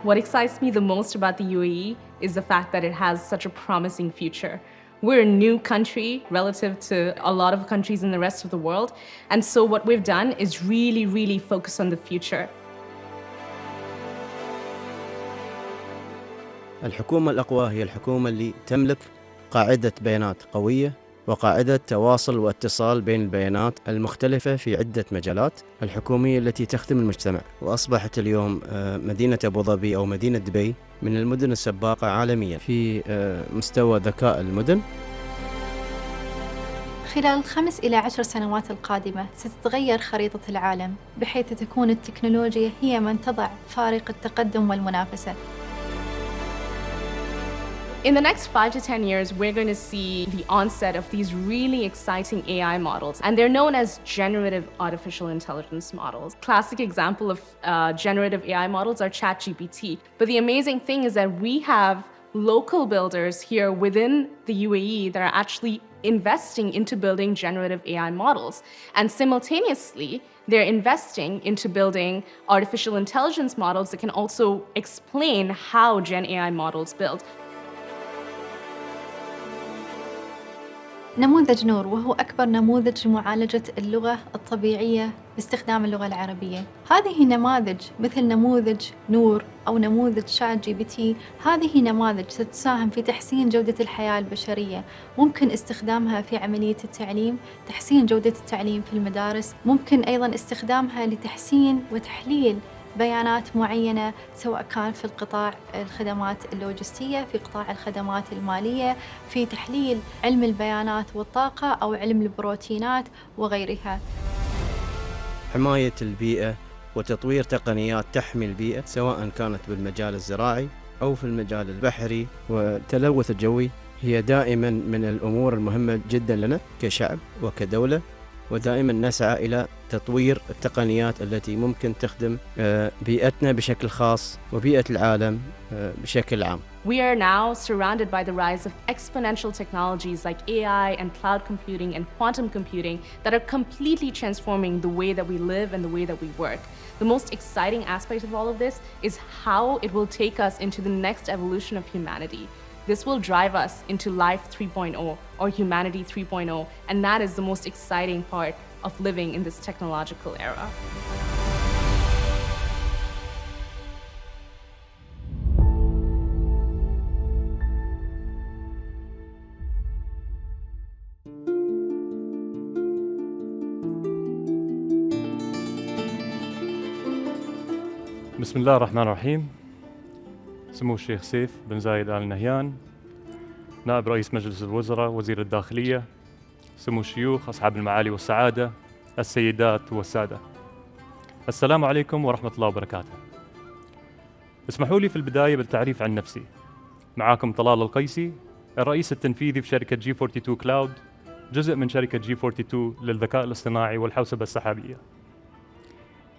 What excites me the most about the UAE is the fact that it has such a promising future. We're a new country relative to a lot of countries in the rest of the world. And so what we've done is really focus on the future. الحكومة الأقوى هي الحكومة اللي تملك قاعدة بيانات قوية وقاعدة تواصل واتصال بين البيانات المختلفة في عدة مجالات الحكومية التي تخدم المجتمع. وأصبحت اليوم مدينة أبو ظبي أو مدينة دبي من المدن السباقة عالميا في مستوى ذكاء المدن. خلال 5 إلى 10 سنوات القادمة ستتغير خريطة العالم بحيث تكون التكنولوجيا هي من تضع فارق التقدم والمنافسة. In the next 5 to 10 years, we're going to see the onset of these really exciting AI models, and they're known as generative artificial intelligence models. Classic example of generative AI models are ChatGPT. But the amazing thing is that we have local builders here within the UAE that are actually investing into building generative AI models. And simultaneously, they're investing into building artificial intelligence models that can also explain how Gen AI models build. نموذج نور وهو أكبر نموذج لمعالجة اللغة الطبيعية باستخدام اللغة العربية. هذه النماذج مثل نموذج نور أو نموذج شات جي بي تي، هذه نماذج ستساهم في تحسين جودة الحياة البشرية. ممكن استخدامها في عملية التعليم، تحسين جودة التعليم في المدارس، ممكن أيضاً استخدامها لتحسين وتحليل بيانات معينة سواء كان في القطاع الخدمات اللوجستية، في قطاع الخدمات المالية، في تحليل علم البيانات والطاقة أو علم البروتينات وغيرها. حماية البيئة وتطوير تقنيات تحمي البيئة سواء كانت بالمجال الزراعي أو في المجال البحري والتلوث الجوي هي دائما من الأمور المهمة جدا لنا كشعب وكدولة، ودائما نسعى إلى تطوير التقنيات التي ممكن تخدم بيئتنا بشكل خاص وبيئة العالم بشكل عام. We are now surrounded by the rise of exponential technologies like AI and cloud computing and quantum computing that are completely transforming the way that we live and the way that we work. The most exciting aspect of all of this is how it will take us into the next evolution of humanity. This will drive us into Life 3.0 or Humanity 3.0, and that is the most exciting part of living in this technological era. بسم الله الرحمن الرحيم. سمو الشيخ سيف بن زايد آل نهيان، نائب رئيس مجلس الوزراء وزير الداخلية، سمو الشيوخ أصحاب المعالي والسعادة، السيدات والسادة، السلام عليكم ورحمة الله وبركاته. اسمحوا لي في البداية بالتعريف عن نفسي. معاكم طلال القيسي، الرئيس التنفيذي في شركة G42 كلاود، جزء من شركة G42 للذكاء الاصطناعي والحوسبة السحابية.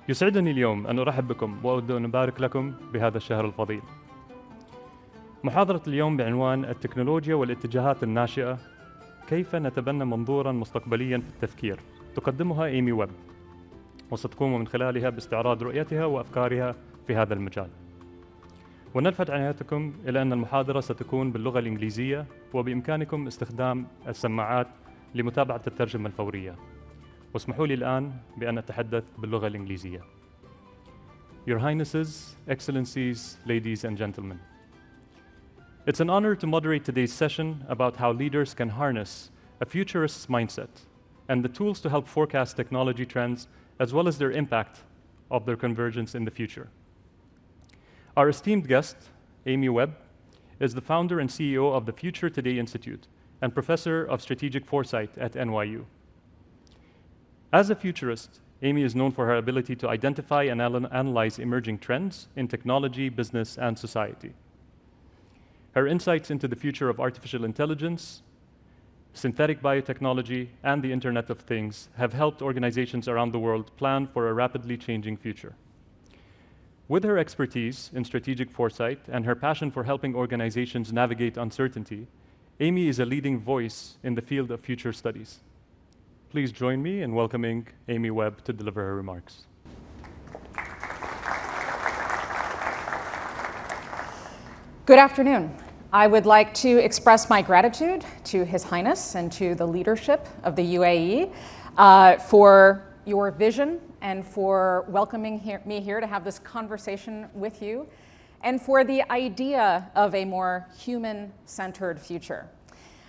يسعدني اليوم أن أرحب بكم وأود أن أبارك لكم بهذا الشهر الفضيل. محاضرة اليوم بعنوان التكنولوجيا والاتجاهات الناشئة، كيف نتبنى منظوراً مستقبلياً في التفكير، تقدمها إيمي ويب، وستقوم من خلالها باستعراض رؤيتها وأفكارها في هذا المجال. ونلفت عنايتكم إلى أن المحاضرة ستكون باللغة الإنجليزية، وبإمكانكم استخدام السماعات لمتابعة الترجمة الفورية. واسمحوا لي الآن بأن أتحدث باللغة الإنجليزية. Your Highnesses, Excellencies, Ladies and Gentlemen. It's an honor to moderate today's session about how leaders can harness a futurist's mindset and the tools to help forecast technology trends as well as their impact of their convergence in the future. Our esteemed guest, Amy Webb, is the founder and CEO of the Future Today Institute and professor of strategic foresight at NYU. As a futurist, Amy is known for her ability to identify and analyze emerging trends in technology, business, and society. Her insights into the future of artificial intelligence, synthetic biotechnology, and the Internet of Things have helped organizations around the world plan for a rapidly changing future. With her expertise in strategic foresight and her passion for helping organizations navigate uncertainty, Amy is a leading voice in the field of future studies. Please join me in welcoming Amy Webb to deliver her remarks. Good afternoon. I would like to express my gratitude to His Highness and to the leadership of the UAE for your vision and for welcoming me here to have this conversation with you, and for the idea of a more human-centered future.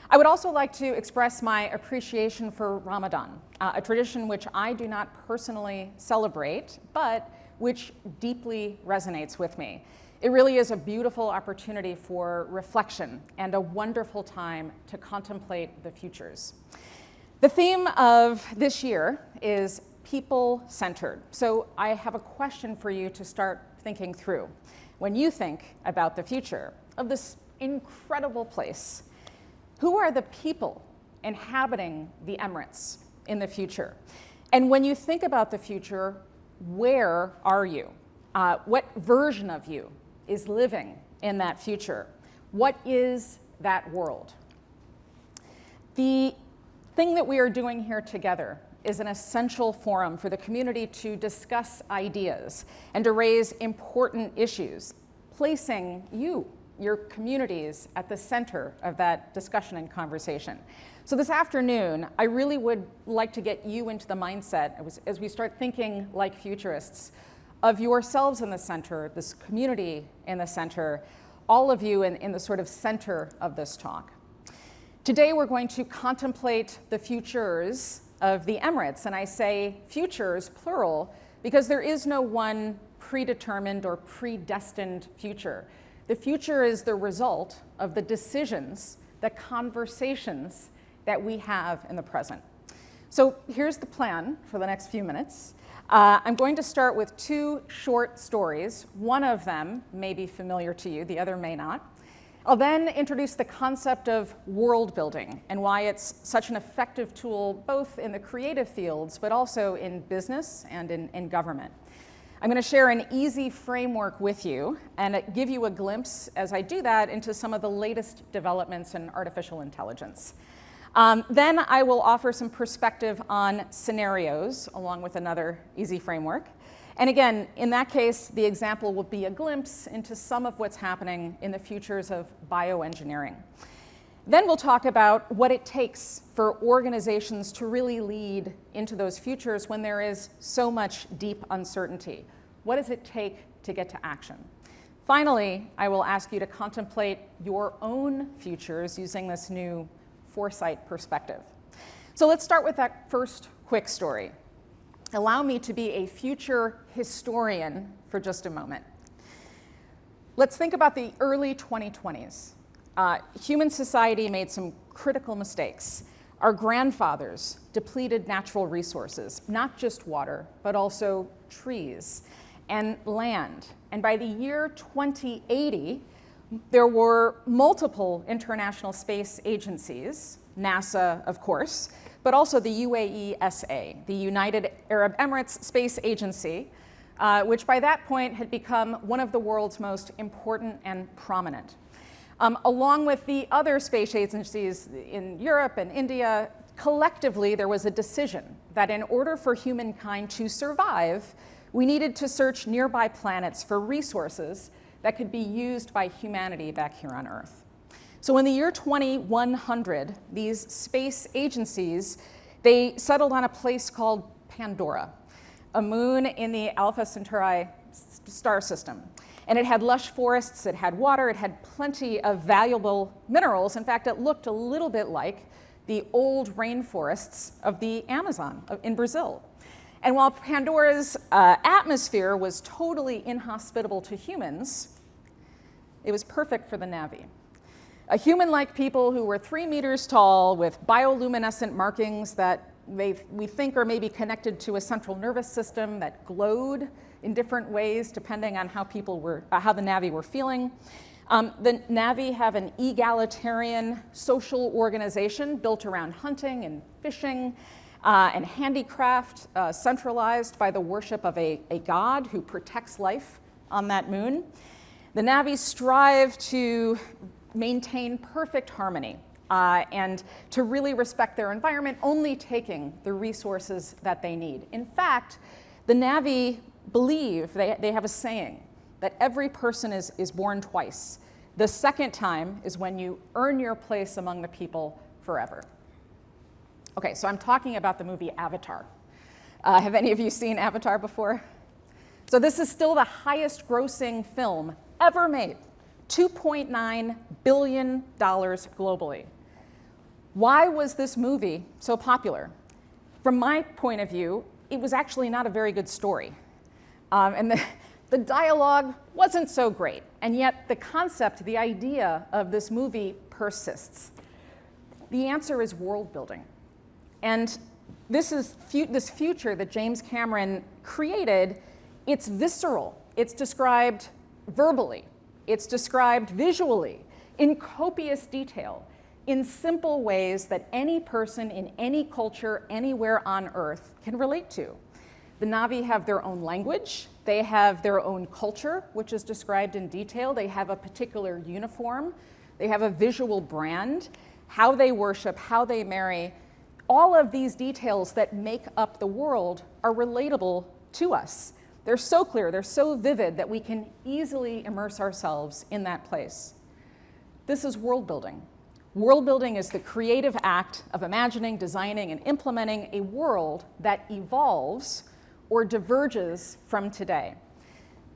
I would also like to express my appreciation for Ramadan, a tradition which I do not personally celebrate, but which deeply resonates with me. It really is a beautiful opportunity for reflection and a wonderful time to contemplate the futures. The theme of this year is people-centered. So I have a question for you to start thinking through. When you think about the future of this incredible place, who are the people inhabiting the Emirates in the future? And when you think about the future, where are you? What version of you is living in that future? What is that world? The thing that we are doing here together is an essential forum for the community to discuss ideas and to raise important issues, placing your communities at the center of that discussion and conversation. So this afternoon, I really would like to get you into the mindset as we start thinking like futurists of yourselves in the center, this community in the center, all of you in the sort of center of this talk. Today, we're going to contemplate the futures of the Emirates, and I say futures, plural, because there is no one predetermined or predestined future. The future is the result of the decisions, the conversations that we have in the present. So here's the plan for the next few minutes. I'm going to start with two short stories. One of them may be familiar to you, the other may not. I'll then introduce the concept of world building and why it's such an effective tool both in the creative fields but also in business and in government. I'm going to share an easy framework with you and give you a glimpse as I do that into some of the latest developments in artificial intelligence. Then I will offer some perspective on scenarios along with another easy framework. And again, in that case, the example will be a glimpse into some of what's happening in the futures of bioengineering. Then we'll talk about what it takes for organizations to really lead into those futures when there is so much deep uncertainty. What does it take to get to action? Finally, I will ask you to contemplate your own futures using this new foresight perspective. So let's start with that first quick story. Allow me to be a future historian for just a moment. Let's think about the early 2020s. Human society made some critical mistakes. Our grandfathers depleted natural resources, not just water, but also trees and land. And by the year 2080, there were multiple international space agencies, NASA, of course, but also the UAE-SA, the United Arab Emirates Space Agency, which by that point had become one of the world's most important and prominent. Along with the other space agencies in Europe and India, collectively there was a decision that in order for humankind to survive, we needed to search nearby planets for resources that could be used by humanity back here on Earth. So in the year 2100, these space agencies, they settled on a place called Pandora, a moon in the Alpha Centauri star system. And it had lush forests, it had water, it had plenty of valuable minerals. In fact, it looked a little bit like the old rainforests of the Amazon in Brazil. And while Pandora's atmosphere was totally inhospitable to humans, it was perfect for the Na'vi. A human-like people who were 3 meters tall with bioluminescent markings that we think are maybe connected to a central nervous system that glowed in different ways depending on how how the Na'vi were feeling. The Na'vi have an egalitarian social organization built around hunting and fishing and handicraft, centralized by the worship of a god who protects life on that moon. The Na'vi strive to maintain perfect harmony and to really respect their environment, only taking the resources that they need. In fact, the Na'vi believe, they have a saying, that every person is born twice. The second time is when you earn your place among the people forever. Okay, so I'm talking about the movie Avatar. Have any of you seen Avatar before? So this is still the highest grossing film ever made, $2.9 billion globally. Why was this movie so popular? From my point of view, it was actually not a very good story. And the dialogue wasn't so great, and yet the concept, the idea of this movie persists. The answer is world building. And this future that James Cameron created, it's visceral. It's described verbally. It's described visually, in copious detail, in simple ways that any person in any culture anywhere on Earth can relate to. The Na'vi have their own language. They have their own culture, which is described in detail. They have a particular uniform. They have a visual brand, how they worship, how they marry. All of these details that make up the world are relatable to us. They're so clear, they're so vivid that we can easily immerse ourselves in that place. This is world building. World building is the creative act of imagining, designing, and implementing a world that evolves or diverges from today.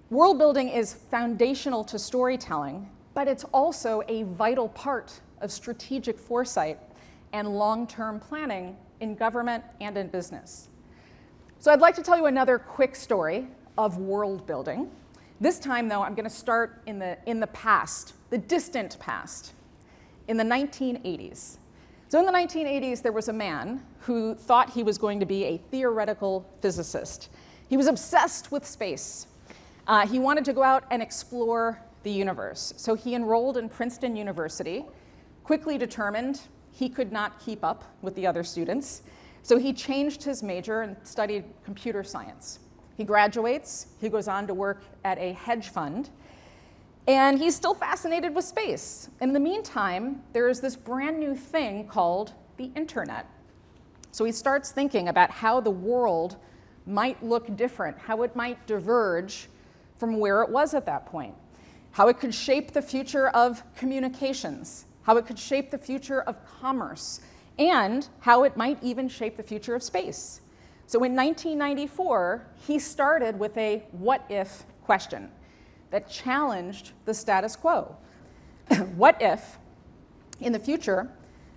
World building is foundational to storytelling, but it's also a vital part of strategic foresight and long-term planning in government and in business. So I'd like to tell you another quick story of world building. This time, though, I'm going to start in the past, the distant past, in the 1980s. So in the 1980s, there was a man who thought he was going to be a theoretical physicist. He was obsessed with space. He wanted to go out and explore the universe. So he enrolled in Princeton University, quickly determined he could not keep up with the other students. So he changed his major and studied computer science. He graduates, he goes on to work at a hedge fund, and he's still fascinated with space. In the meantime, there is this brand new thing called the internet. So he starts thinking about how the world might look different, how it might diverge from where it was at that point, how it could shape the future of communications, how it could shape the future of commerce, and how it might even shape the future of space. So in 1994, he started with a what-if question that challenged the status quo. What if, in the future,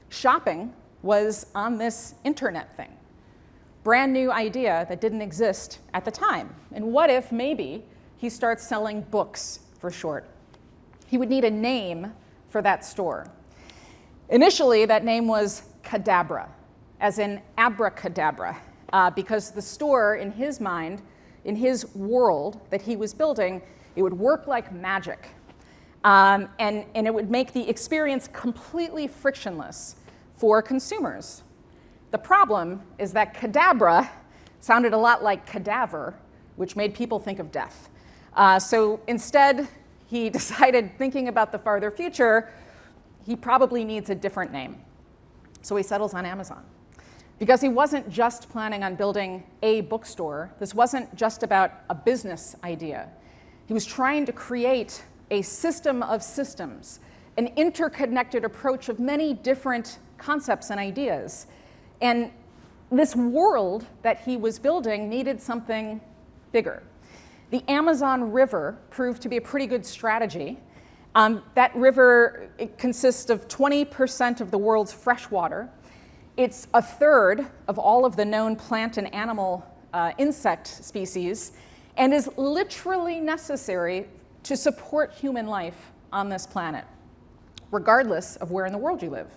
shopping was on this internet thing? Brand new idea that didn't exist at the time. And what if, maybe, he starts selling books for short? He would need a name for that store. Initially, that name was Cadabra, as in abracadabra, because the store, in his mind, in his world that he was building, it would work like magic. And it would make the experience completely frictionless for consumers. The problem is that cadabra sounded a lot like cadaver, which made people think of death. So instead, he decided, thinking about the farther future, he probably needs a different name. So he settles on Amazon. Because he wasn't just planning on building a bookstore. This wasn't just about a business idea. He was trying to create a system of systems, an interconnected approach of many different concepts and ideas. And this world that he was building needed something bigger. The Amazon River proved to be a pretty good strategy. That river, it consists of 20% of the world's fresh water. It's a third of all of the known plant and animal insect species, and is literally necessary to support human life on this planet, regardless of where in the world you live.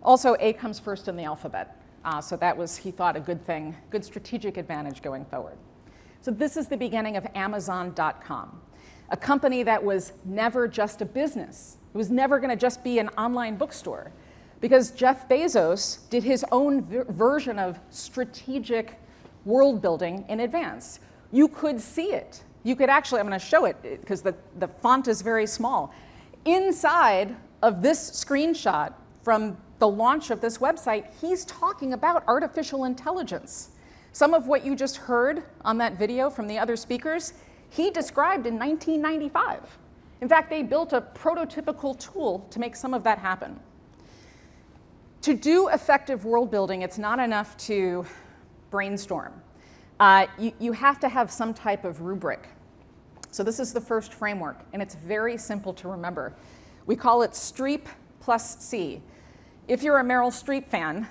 Also, A comes first in the alphabet. So that was, he thought, a good thing, good strategic advantage going forward. So this is the beginning of Amazon.com, a company that was never just a business. It was never going to just be an online bookstore, because Jeff Bezos did his own version of strategic world building in advance. You could see it. You could actually, I'm going to show it because the font is very small. Inside of this screenshot from the launch of this website, he's talking about artificial intelligence. Some of what you just heard on that video from the other speakers, he described in 1995. In fact, they built a prototypical tool to make some of that happen. To do effective world building, it's not enough to brainstorm. You have to have some type of rubric. So this is the first framework, and it's very simple to remember. We call it STREEP plus C. If you're a Meryl Streep fan,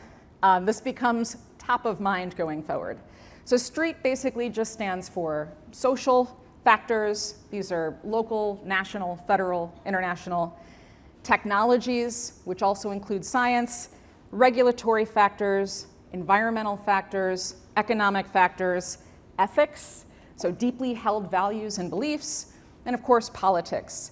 this becomes top of mind going forward. So STREEP basically just stands for social factors. These are local, national, federal, international. Technologies, which also include science, regulatory factors, environmental factors, economic factors, ethics, so deeply held values and beliefs, and of course, politics.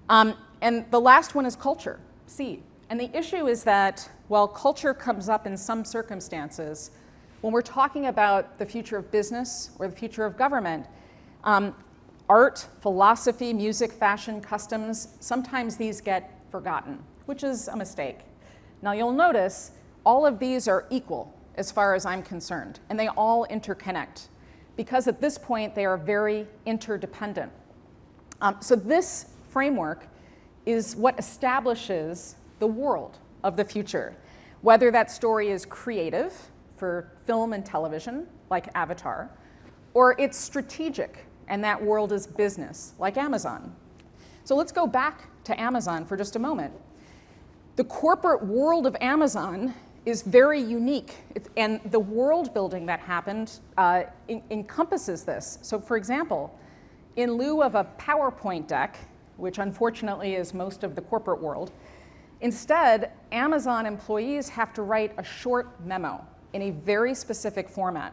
And the last one is culture, C. And the issue is that while culture comes up in some circumstances, when we're talking about the future of business or the future of government, art, philosophy, music, fashion, customs, sometimes these get forgotten, which is a mistake. Now you'll notice all of these are equal as far as I'm concerned, and they all interconnect, because at this point they are very interdependent. So this framework is what establishes the world of the future, whether that story is creative for film and television, like Avatar, or it's strategic, and that world is business, like Amazon. So let's go back to Amazon for just a moment. The corporate world of Amazon is very unique, and the world building that happened encompasses this. So for example, in lieu of a PowerPoint deck, which unfortunately is most of the corporate world, instead, Amazon employees have to write a short memo in a very specific format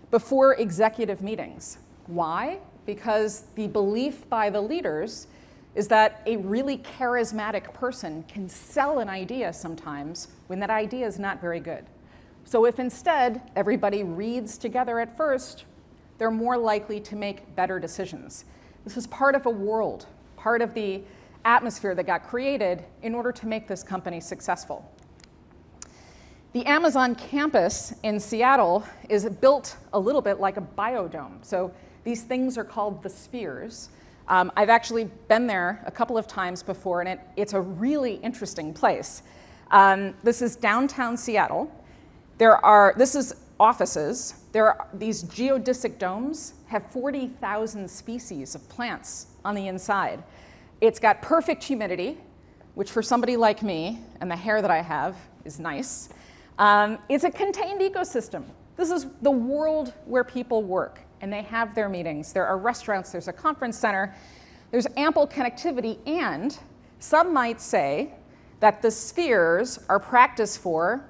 before executive meetings. Why? Because the belief by the leaders is that a really charismatic person can sell an idea sometimes when that idea is not very good. So if instead everybody reads together at first, they're more likely to make better decisions. This is part of a world, part of the atmosphere that got created in order to make this company successful. The Amazon campus in Seattle is built a little bit like a biodome. So these things are called the spheres. I've actually been there a couple of times before, and it's a really interesting place. This is downtown Seattle. This is offices. These geodesic domes have 40,000 species of plants on the inside. It's got perfect humidity, which for somebody like me, and the hair that I have, is nice. It's a contained ecosystem. This is the world where people work, and they have their meetings. There are restaurants, there's a conference center, there's ample connectivity, and some might say that the spheres are practice for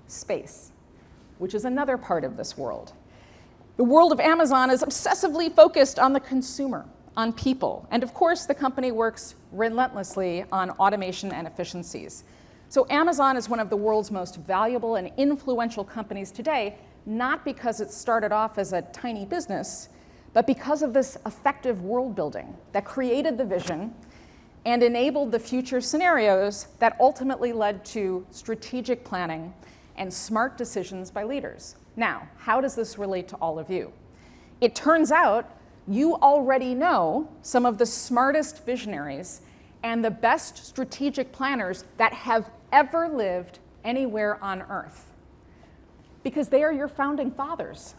space, which is another part of this world. The world of Amazon is obsessively focused on the consumer, on people, and of course the company works relentlessly on automation and efficiencies. So Amazon is one of the world's most valuable and influential companies today, not because it started off as a tiny business, but because of this effective world building that created the vision and enabled the future scenarios that ultimately led to strategic planning and smart decisions by leaders. Now, how does this relate to all of you? It turns out you already know some of the smartest visionaries and the best strategic planners that have ever lived anywhere on Earth, because they are your founding fathers.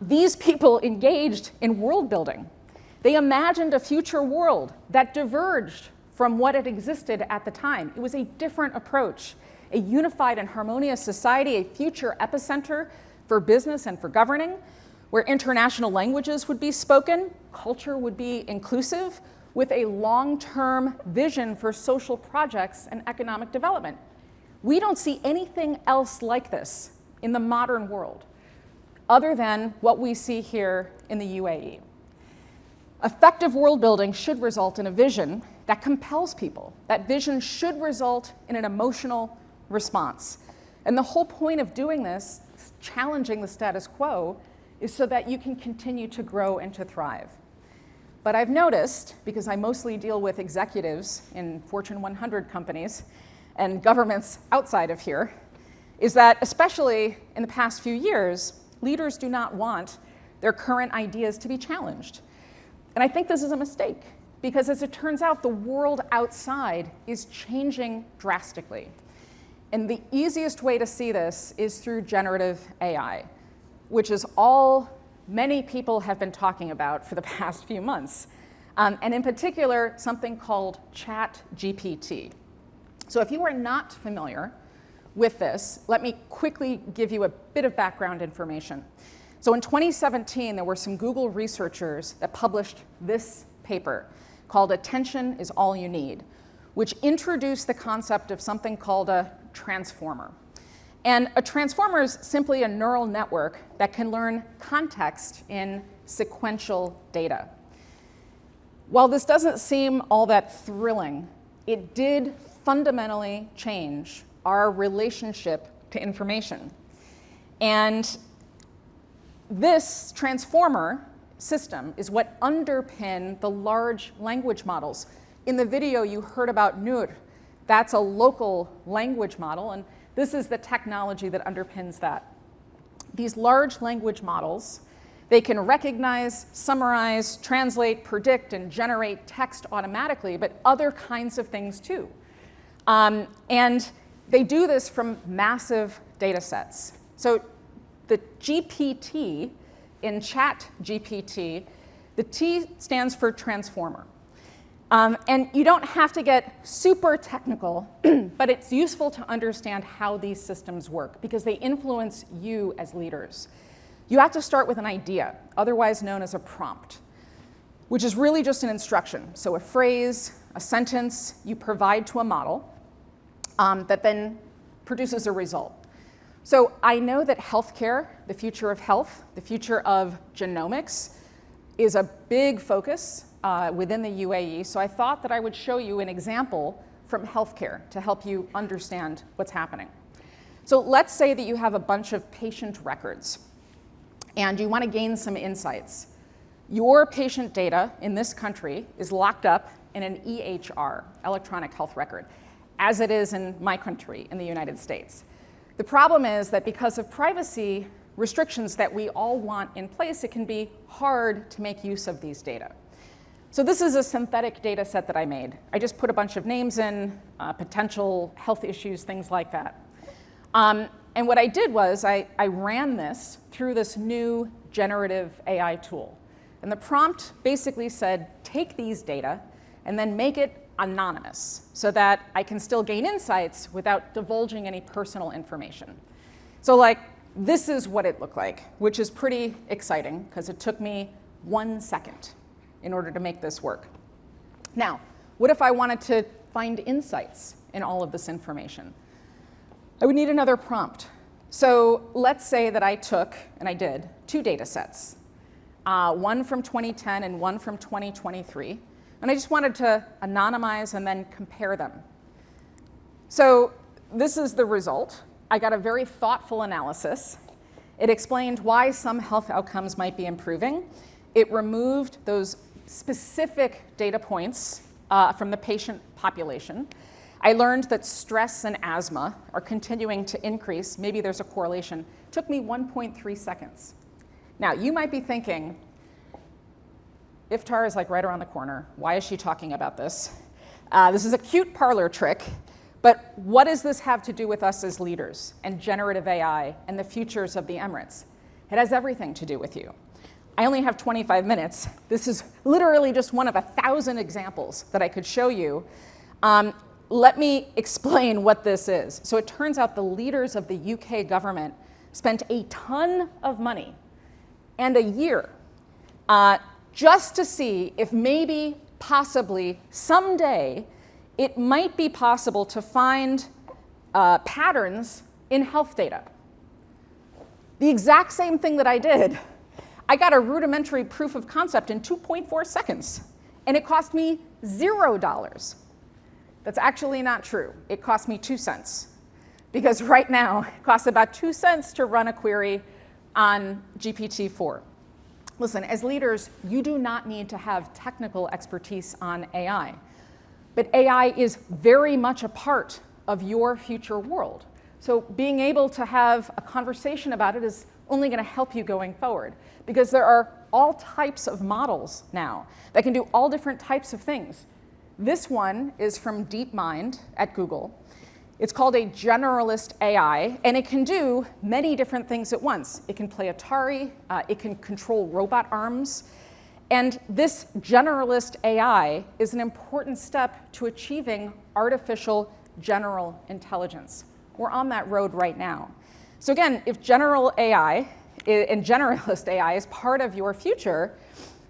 These people engaged in world building. They imagined a future world that diverged from what had existed at the time. It was a different approach, a unified and harmonious society, a future epicenter for business and for governing, where international languages would be spoken, culture would be inclusive, with a long-term vision for social projects and economic development. We don't see anything else like this in the modern world, other than what we see here in the UAE. Effective world building should result in a vision that compels people. That vision should result in an emotional response. And the whole point of doing this, challenging the status quo, is so that you can continue to grow and to thrive. But I've noticed, because I mostly deal with executives in Fortune 100 companies and governments outside of here, is that especially in the past few years, leaders do not want their current ideas to be challenged. And I think this is a mistake. because as it turns out, the world outside is changing drastically. And the easiest way to see this is through generative AI, which is all many people have been talking about for the past few months. And in particular, something called ChatGPT. So if you are not familiar with this, let me quickly give you a bit of background information. So in 2017, there were some Google researchers that published this paper called Attention is All You Need, which introduced the concept of something called a transformer. And a transformer is simply a neural network that can learn context in sequential data. While this doesn't seem all that thrilling, it did fundamentally change our relationship to information. And this transformer system is what underpin the large language models. In the video, you heard about Nur. That's a local language model, and this is the technology that underpins that. These large language models, they can recognize, summarize, translate, predict, and generate text automatically, but other kinds of things too. And they do this from massive data sets. So the GPT in ChatGPT, the T stands for transformer. And you don't have to get super technical, but it's useful to understand how these systems work because they influence you as leaders. You have to start with an idea, otherwise known as a prompt, which is really just an instruction. So a phrase, a sentence you provide to a model that then produces a result. So I know that healthcare, the future of health, the future of genomics, is a big focus within the UAE. So I thought that I would show you an example from healthcare to help you understand what's happening. So let's say that you have a bunch of patient records and you want to gain some insights. Your patient data in this country is locked up in an EHR, electronic health record, as it is in my country, in the United States. The problem is that because of privacy restrictions that we all want in place, it can be hard to make use of these data. So this is a synthetic data set that I made. I just put a bunch of names in, potential health issues, things like that. And what I did was I ran this through this new generative AI tool. And the prompt basically said, take these data and then make it anonymous so that I can still gain insights without divulging any personal information. So like, this is what it looked like, which is pretty exciting because it took me 1 second in order to make this work. Now, what if I wanted to find insights in all of this information? I would need another prompt. So let's say that I took, and I did, 2 data sets, one from 2010 and one from 2023. And I just wanted to anonymize and then compare them. So this is the result. I got a very thoughtful analysis. It explained why some health outcomes might be improving. It removed those specific data points from the patient population. I learned that stress and asthma are continuing to increase. Maybe there's a correlation. It took me 1.3 seconds. Now, you might be thinking, Iftar is like right around the corner. Why is she talking about this? This is a cute parlor trick, but what does this have to do with us as leaders and generative AI and the futures of the Emirates? It has everything to do with you. I only have 25 minutes. This is literally just one of 1,000 examples that I could show you. Let me explain what this is. So it turns out the leaders of the UK government spent a ton of money and a year just to see if maybe, possibly, someday, it might be possible to find patterns in health data. The exact same thing that I did. I got a rudimentary proof of concept in 2.4 seconds, and it cost me $0. That's actually not true. It cost me 2 cents, because right now, it costs about 2 cents to run a query on GPT-4. Listen, as leaders, you do not need to have technical expertise on AI. But AI is very much a part of your future world. So being able to have a conversation about it is only going to help you going forward, because there are all types of models now that can do all different types of things. This one is from DeepMind at Google. It's called a generalist AI, and it can do many different things at once. It can play Atari, it can control robot arms, and this generalist AI is an important step to achieving artificial general intelligence. We're on that road right now. So again, if general AI and generalist AI is part of your future,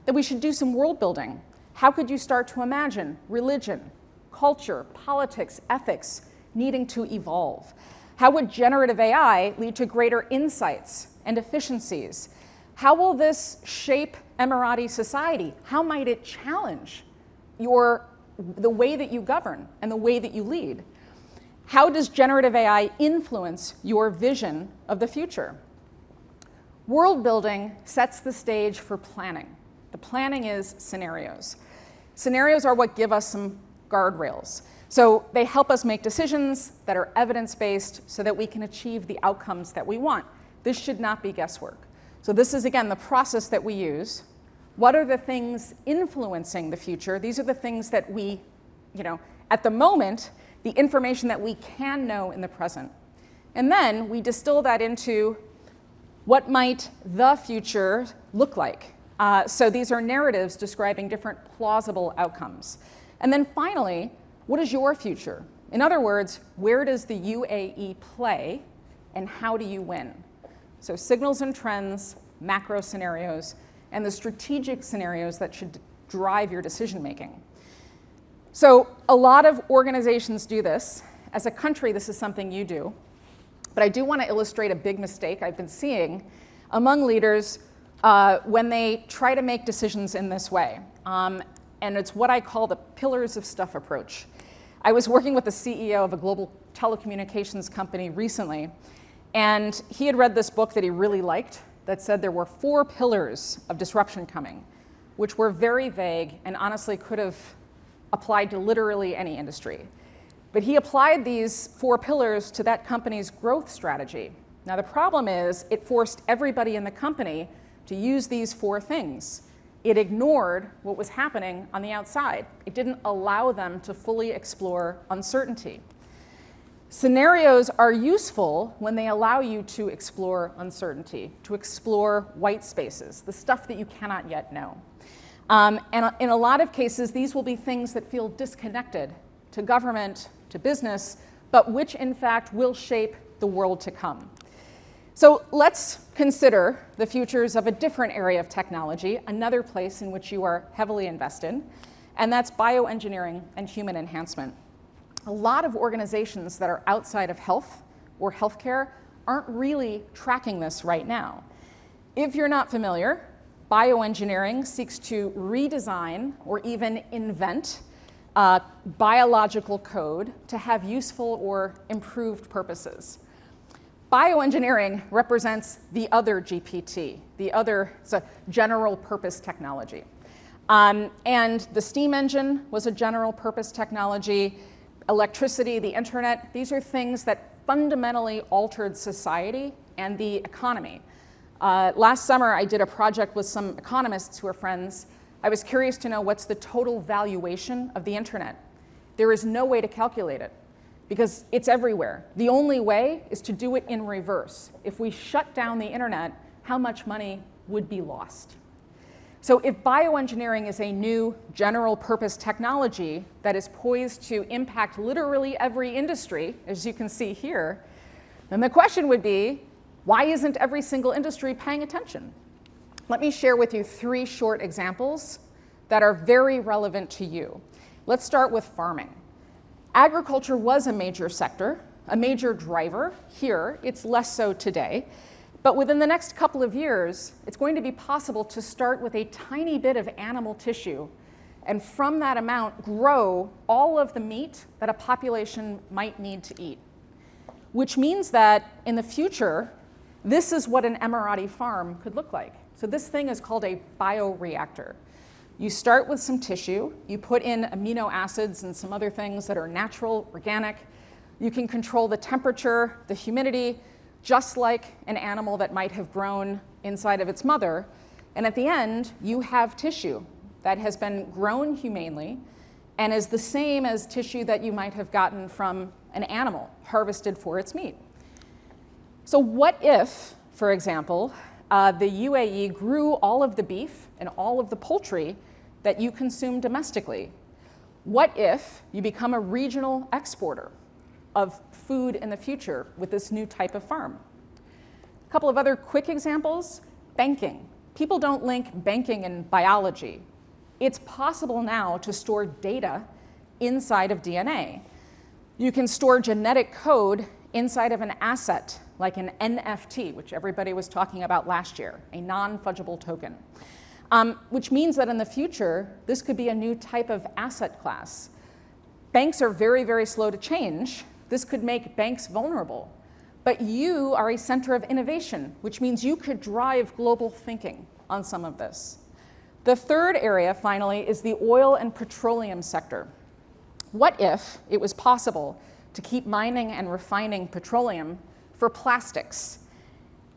then we should do some world building. How could you start to imagine religion, culture, politics, ethics needing to evolve? How would generative AI lead to greater insights and efficiencies? How will this shape Emirati society? How might it challenge the way that you govern and the way that you lead? How does generative AI influence your vision of the future? World building sets the stage for planning. The planning is scenarios. Scenarios are what give us some guardrails. So they help us make decisions that are evidence-based so that we can achieve the outcomes that we want. This should not be guesswork. So this is, again, the process that we use. What are the things influencing the future? These are the things that we, at the moment, the information that we can know in the present. And then we distill that into what might the future look like. So these are narratives describing different plausible outcomes. And then finally, what is your future? In other words, where does the UAE play and how do you win? So signals and trends, macro scenarios, and the strategic scenarios that should drive your decision making. So a lot of organizations do this. As a country, this is something you do. But I do want to illustrate a big mistake I've been seeing among leaders when they try to make decisions in this way. And it's what I call the pillars of stuff approach. I was working with the CEO of a global telecommunications company recently, and he had read this book that he really liked that said there were 4 pillars of disruption coming, which were very vague and honestly could have applied to literally any industry. But he applied these 4 pillars to that company's growth strategy. Now the problem is it forced everybody in the company to use these 4 things. It ignored what was happening on the outside. It didn't allow them to fully explore uncertainty. Scenarios are useful when they allow you to explore uncertainty, to explore white spaces, the stuff that you cannot yet know. And in a lot of cases, these will be things that feel disconnected to government, to business, but which in fact will shape the world to come. So let's consider the futures of a different area of technology, another place in which you are heavily invested, and that's bioengineering and human enhancement. A lot of organizations that are outside of health or healthcare aren't really tracking this right now. If you're not familiar, bioengineering seeks to redesign or even invent biological code to have useful or improved purposes. Bioengineering represents the other GPT, it's a general purpose technology. And the steam engine was a general purpose technology. Electricity, the internet, these are things that fundamentally altered society and the economy. Last summer, I did a project with some economists who are friends. I was curious to know what's the total valuation of the internet. There is no way to calculate it because it's everywhere. The only way is to do it in reverse. If we shut down the internet, how much money would be lost? So if bioengineering is a new general purpose technology that is poised to impact literally every industry, as you can see here, then the question would be, why isn't every single industry paying attention? Let me share with you 3 short examples that are very relevant to you. Let's start with farming. Agriculture was a major sector, a major driver here. It's less so today. But within the next couple of years, it's going to be possible to start with a tiny bit of animal tissue and from that amount grow all of the meat that a population might need to eat. Which means that in the future, this is what an Emirati farm could look like. So this thing is called a bioreactor. You start with some tissue, you put in amino acids and some other things that are natural, organic. You can control the temperature, the humidity, just like an animal that might have grown inside of its mother. And at the end, you have tissue that has been grown humanely and is the same as tissue that you might have gotten from an animal harvested for its meat. So what if, for example, the UAE grew all of the beef and all of the poultry that you consume domestically? What if you become a regional exporter of food in the future with this new type of farm? A couple of other quick examples. Banking. People don't link banking and biology. It's possible now to store data inside of DNA. You can store genetic code inside of an asset, like an NFT, which everybody was talking about last year, a non-fungible token, which means that in the future, this could be a new type of asset class. Banks are very, very slow to change. This could make banks vulnerable. But you are a center of innovation, which means you could drive global thinking on some of this. The third area, finally, is the oil and petroleum sector. What if it was possible to keep mining and refining petroleum for plastics,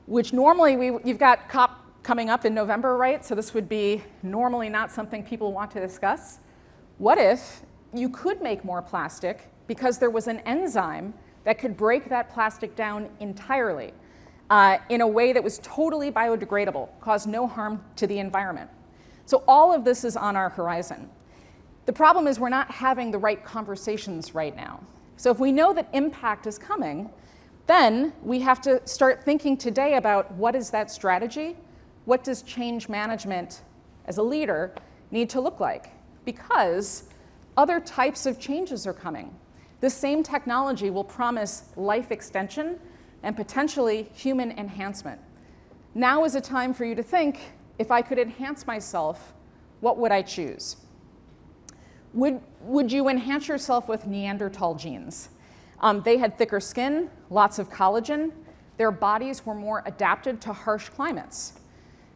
which normally you've got COP coming up in November, right? So this would be normally not something people want to discuss. What if you could make more plastic because there was an enzyme that could break that plastic down entirely in a way that was totally biodegradable, caused no harm to the environment? So all of this is on our horizon. The problem is we're not having the right conversations right now. So if we know that impact is coming, then we have to start thinking today about what is that strategy? What does change management as a leader need to look like? Because other types of changes are coming. This same technology will promise life extension and potentially human enhancement. Now is a time for you to think, if I could enhance myself, what would I choose? Would you enhance yourself with Neanderthal genes? They had thicker skin, lots of collagen. Their bodies were more adapted to harsh climates.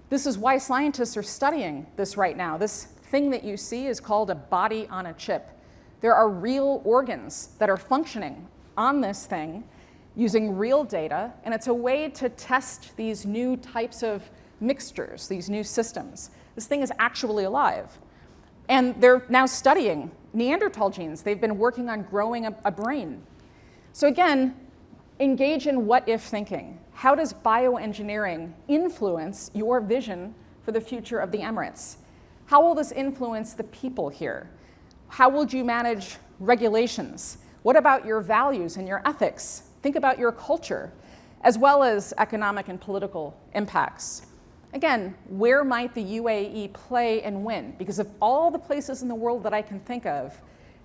This is why scientists are studying this right now. This thing that you see is called a body on a chip. There are real organs that are functioning on this thing using real data, and it's a way to test these new types of mixtures, these new systems. This thing is actually alive. And they're now studying Neanderthal genes. They've been working on growing a brain. So again, engage in what-if thinking. How does bioengineering influence your vision for the future of the Emirates? How will this influence the people here? How will you manage regulations? What about your values and your ethics? Think about your culture, as well as economic and political impacts. Again, where might the UAE play and win? Because of all the places in the world that I can think of,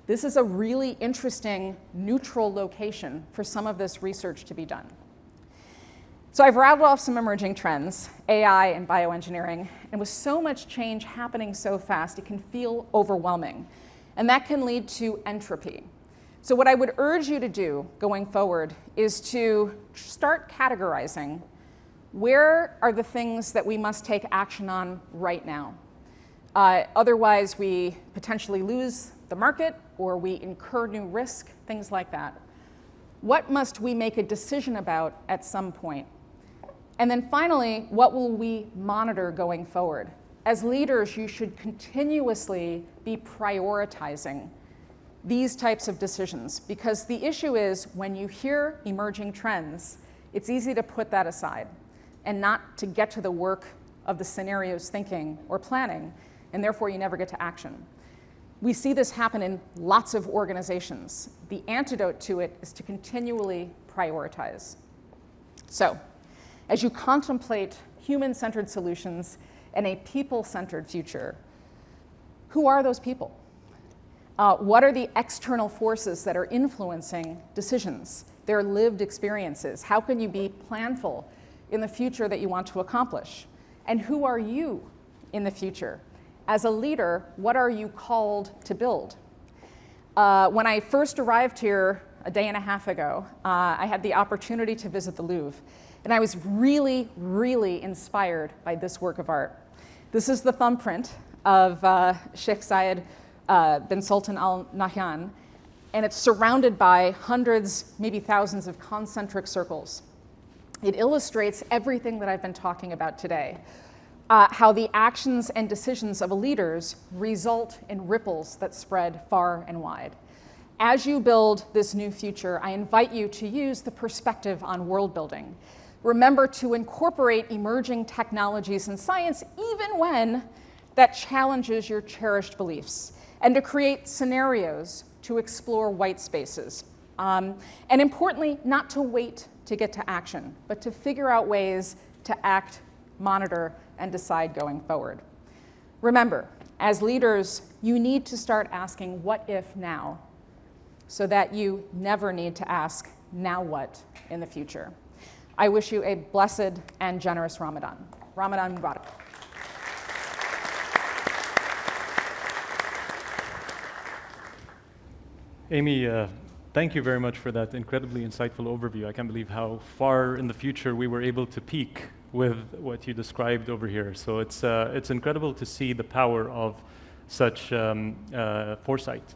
this is a really interesting neutral location for some of this research to be done. So I've rattled off some emerging trends, AI and bioengineering, and with so much change happening so fast, it can feel overwhelming. And that can lead to entropy. So what I would urge you to do going forward is to start categorizing where are the things that we must take action on right now. Otherwise, we potentially lose the market or we incur new risk, things like that. What must we make a decision about at some point? And then finally, what will we monitor going forward? As leaders, you should continuously be prioritizing these types of decisions, because the issue is when you hear emerging trends, it's easy to put that aside and not to get to the work of the scenarios thinking or planning, and therefore you never get to action. We see this happen in lots of organizations. The antidote to it is to continually prioritize. So, as you contemplate human-centered solutions and a people-centered future, who are those people? What are the external forces that are influencing decisions, their lived experiences? How can you be planful in the future that you want to accomplish? And who are you in the future? As a leader, what are you called to build? When I first arrived here a day and a half ago, I had the opportunity to visit the Louvre. And I was really, really inspired by this work of art. This is the thumbprint of Sheikh Zayed bin Sultan Al Nahyan, and it's surrounded by hundreds, maybe thousands of concentric circles. It illustrates everything that I've been talking about today. How the actions and decisions of leaders result in ripples that spread far and wide. As you build this new future, I invite you to use the perspective on world building. Remember to incorporate emerging technologies and science even when that challenges your cherished beliefs, and to create scenarios to explore white spaces. And importantly, not to wait to get to action, but to figure out ways to act, monitor, and decide going forward. Remember, as leaders, you need to start asking what if now, so that you never need to ask now what in the future. I wish you a blessed and generous Ramadan. Ramadan Mubarak. Amy, thank you very much for that incredibly insightful overview. I can't believe how far in the future we were able to peek with what you described over here. So it's incredible to see the power of such foresight.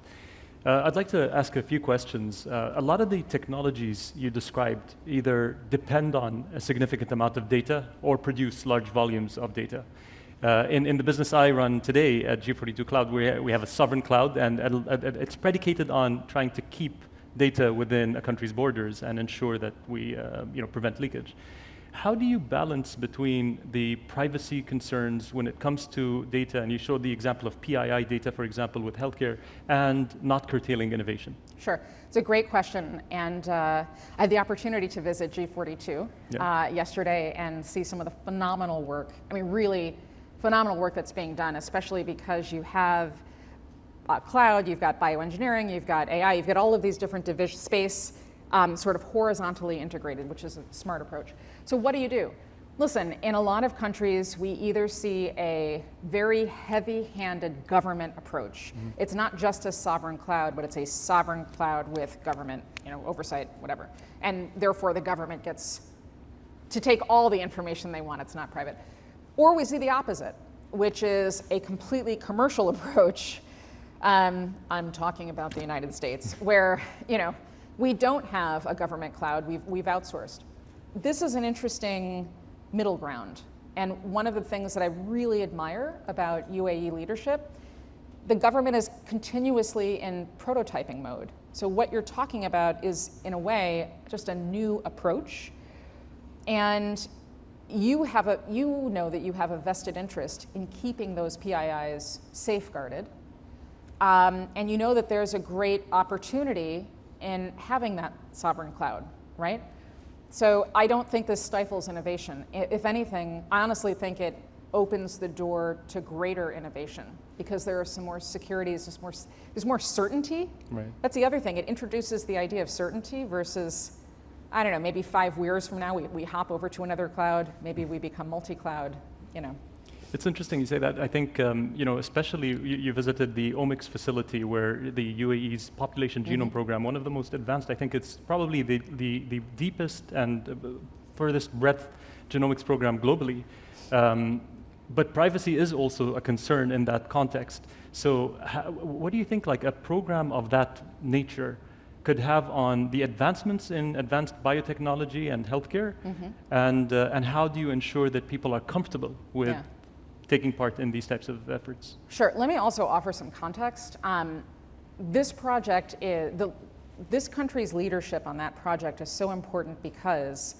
I'd like to ask a few questions. A lot of the technologies you described either depend on a significant amount of data or produce large volumes of data. In the business I run today at G42 Cloud, we have a sovereign cloud, and it's predicated on trying to keep data within a country's borders and ensure that we prevent leakage. How do you balance between the privacy concerns when it comes to data, and you showed the example of PII data, for example, with healthcare, and not curtailing innovation? Sure, it's a great question, and I had the opportunity to visit G42 yesterday and see some of the phenomenal work, really phenomenal work that's being done, especially because you have cloud, you've got bioengineering, you've got AI, you've got all of these different space sort of horizontally integrated, which is a smart approach. So what do? Listen, in a lot of countries, we either see a very heavy-handed government approach. Mm-hmm. It's not just a sovereign cloud, but it's a sovereign cloud with government, oversight, whatever. And therefore, the government gets to take all the information they want. It's not private. Or we see the opposite, which is a completely commercial approach. I'm talking about the United States, where we don't have a government cloud. We've outsourced. This is an interesting middle ground. And one of the things that I really admire about UAE leadership, the government is continuously in prototyping mode. So what you're talking about is, in a way, just a new approach. And you know that you have a vested interest in keeping those PIIs safeguarded. And you know that there's a great opportunity in having that sovereign cloud, right? So I don't think this stifles innovation. If anything, I honestly think it opens the door to greater innovation because there are some more securities, there's more certainty. Right. That's the other thing. It introduces the idea of certainty versus, I don't know, maybe 5 years from now we hop over to another cloud, maybe we become multi-cloud, It's interesting you say that. I think, especially you visited the omics facility where the UAE's population genome program, one of the most advanced, I think it's probably the deepest and furthest breadth genomics program globally. But privacy is also a concern in that context. So what do you think like a program of that nature could have on the advancements in advanced biotechnology and healthcare? And how do you ensure that people are comfortable with taking part in these types of efforts? Sure. Let me also offer some context. This project this country's leadership on that project is so important because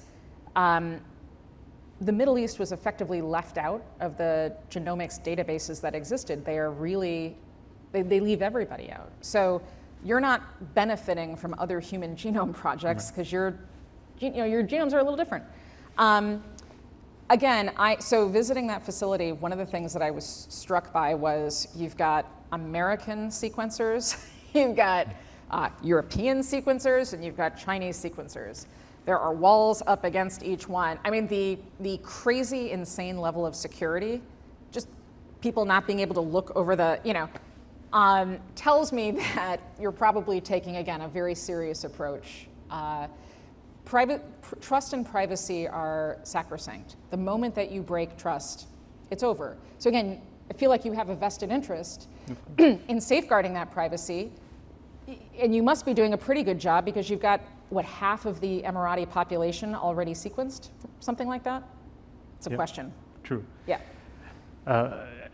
the Middle East was effectively left out of the genomics databases that existed. They leave everybody out. So you're not benefiting from other human genome projects because your genomes are a little different. Again, so visiting that facility, one of the things that I was struck by was you've got American sequencers, you've got European sequencers, and you've got Chinese sequencers. There are walls up against each one. The crazy, insane level of security, just people not being able to look over the, tells me that you're probably taking, again, a very serious approach. Trust and privacy are sacrosanct. The moment that you break trust, it's over. So again, I feel like you have a vested interest in safeguarding that privacy, and you must be doing a pretty good job because you've got what, half of the Emirati population already sequenced, something like that? It's a question. True. Yeah.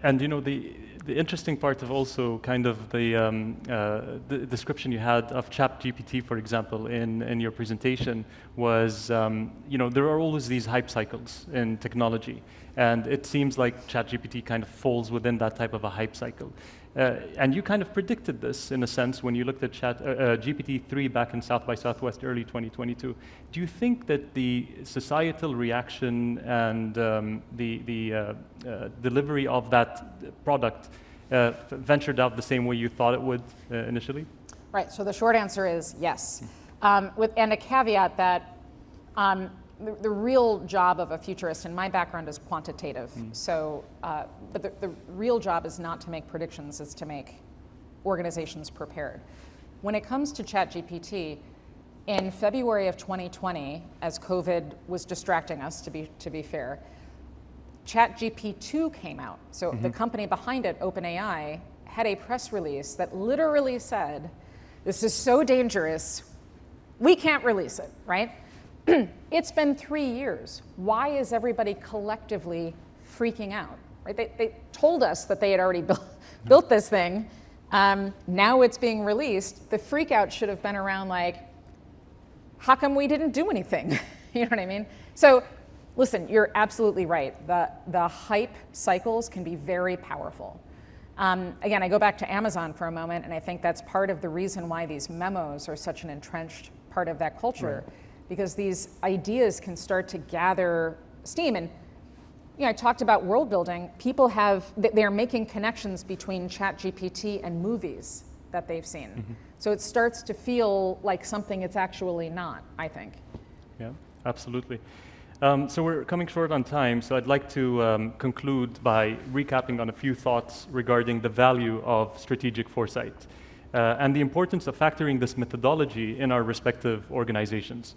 And you know, the interesting part of also kind of the description you had of ChatGPT, for example, in your presentation was, you know, there are always these hype cycles in technology, and it seems like ChatGPT kind of falls within that type of a hype cycle. And you kind of predicted this in a sense when you looked at GPT-3 back in South by Southwest early 2022. Do you think that the societal reaction and the delivery of that product ventured out the same way you thought it would initially? Right, so the short answer is yes. And a caveat that the real job of a futurist, and my background is quantitative, so, but the real job is not to make predictions, it's to make organizations prepared. When it comes to ChatGPT, in February of 2020, as COVID was distracting us, to be fair, ChatGPT-2 came out. So the company behind it, OpenAI, had a press release that literally said, this is so dangerous, we can't release it, right? It's been 3 years. Why is everybody collectively freaking out? Right? They told us that they had already built this thing. Now it's being released. The freak out should have been around like, how come we didn't do anything? You know what I mean? So listen, you're absolutely right. The hype cycles can be very powerful. Again, I go back to Amazon for a moment, and I think that's part of the reason why these memos are such an entrenched part of that culture. Right. Because these ideas can start to gather steam. And you know, I talked about world building. People they're making connections between ChatGPT and movies that they've seen. So it starts to feel like something it's actually not, I think. Yeah, absolutely. So we're coming short on time, so I'd like to conclude by recapping on a few thoughts regarding the value of strategic foresight and the importance of factoring this methodology in our respective organizations.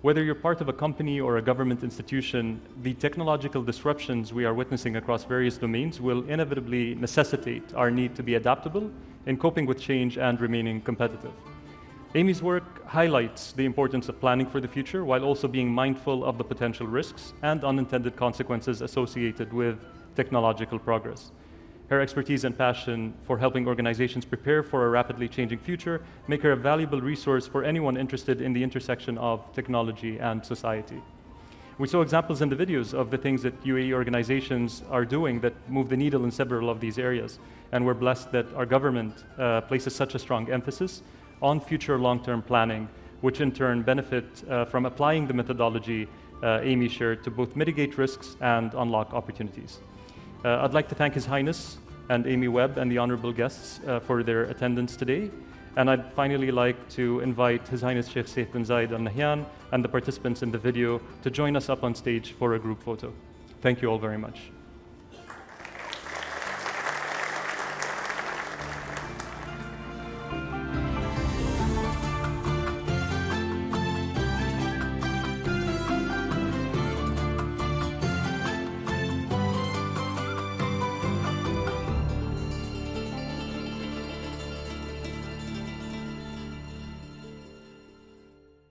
Whether you're part of a company or a government institution, the technological disruptions we are witnessing across various domains will inevitably necessitate our need to be adaptable in coping with change and remaining competitive. Amy's work highlights the importance of planning for the future while also being mindful of the potential risks and unintended consequences associated with technological progress. Her expertise and passion for helping organizations prepare for a rapidly changing future make her a valuable resource for anyone interested in the intersection of technology and society. We saw examples in the videos of the things that UAE organizations are doing that move the needle in several of these areas, and we're blessed that our government places such a strong emphasis on future long-term planning, which in turn benefit from applying the methodology Amy shared to both mitigate risks and unlock opportunities. I'd like to thank His Highness and Amy Webb and the honorable guests for their attendance today. And I'd finally like to invite His Highness Sheikh Saif bin Zayed Al Nahyan and the participants in the video to join us up on stage for a group photo. Thank you all very much.